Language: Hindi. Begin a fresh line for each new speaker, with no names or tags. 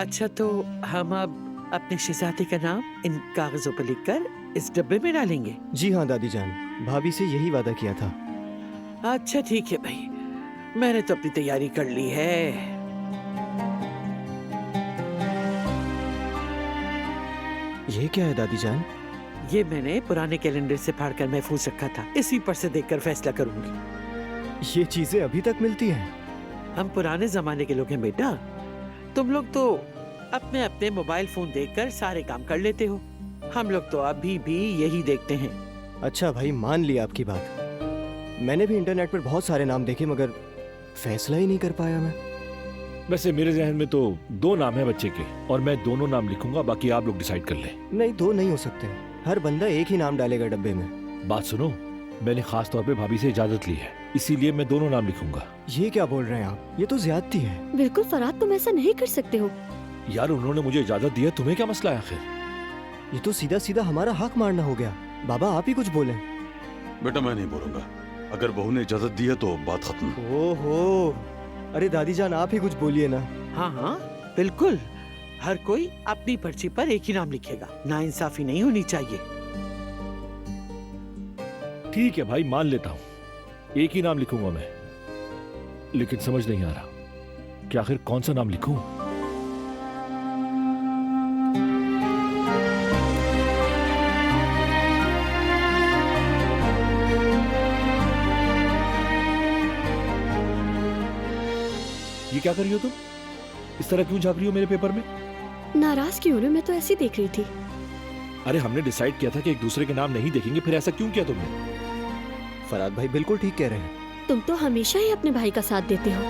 अच्छा, तो हम अब अपने शहजादे का नाम इन कागजों पर लिखकर इस डब्बे में डालेंगे।
जी हाँ दादी जान, भाभी से यही वादा किया था।
अच्छा ठीक है भाई, मैंने तो अपनी तैयारी कर ली है।
ये क्या है दादी जान?
ये मैंने पुराने कैलेंडर से फाड़कर महफूज रखा था, इसी पर से देखकर फैसला करूंगी।
ये चीजें अभी तक मिलती हैं?
हम पुराने जमाने के लोग हैं बेटा, तुम लोग तो अपने अपने मोबाइल फोन देखकर सारे काम कर लेते हो, हम लोग तो अभी भी यही देखते हैं।
अच्छा भाई, मान लिया आपकी बात। मैंने भी इंटरनेट पर बहुत सारे नाम देखे मगर फैसला ही नहीं कर पाया मैं।
वैसे मेरे जहन में तो 2 नाम है बच्चे के, और मैं दोनों नाम लिखूंगा, बाकी आप लोग डिसाइड कर लें।
नहीं, 2 नहीं हो सकते। हर बंदा एक ही नाम डालेगा डब्बे में।
बात सुनो, मैंने खास तौर पे भाभी से इजाजत ली है, इसीलिए मैं दोनों नाम लिखूंगा।
ये क्या बोल रहे हैं आप? ये तो ज्यादती है।
बिल्कुल फराद, तुम ऐसा नहीं कर सकते हो।
यार उन्होंने मुझे इजाजत दी है, तुम्हें क्या मसला है आखिर?
ये तो सीधा सीधा हमारा हक मारना हो गया। बाबा आप ही कुछ बोले।
बेटा मैं नहीं बोलूंगा, अगर बहू ने इजाजत दी है तो बात खत्म।
ओहो, अरे दादी जान आप ही कुछ बोलिए ना।
हाँ हाँ बिल्कुल, हर कोई अपनी पर्ची पर एक ही नाम लिखेगा, नाइंसाफी नहीं होनी चाहिए।
ठीक है भाई, मान लेता हूँ, एक ही नाम लिखूंगा मैं, लेकिन समझ नहीं आ रहा कि आखिर कौन सा नाम लिखूं। ये क्या कर रही हो तुम? इस तरह क्यों झांक रही हो मेरे पेपर में?
नाराज क्यों हो रहे हो? मैं तो ऐसे ही देख रही थी।
अरे हमने डिसाइड किया था कि एक दूसरे के नाम नहीं देखेंगे, फिर ऐसा क्यों किया तुमने?
फराद भाई बिल्कुल ठीक कह रहे हैं।
तुम तो हमेशा ही अपने भाई का साथ देते हो।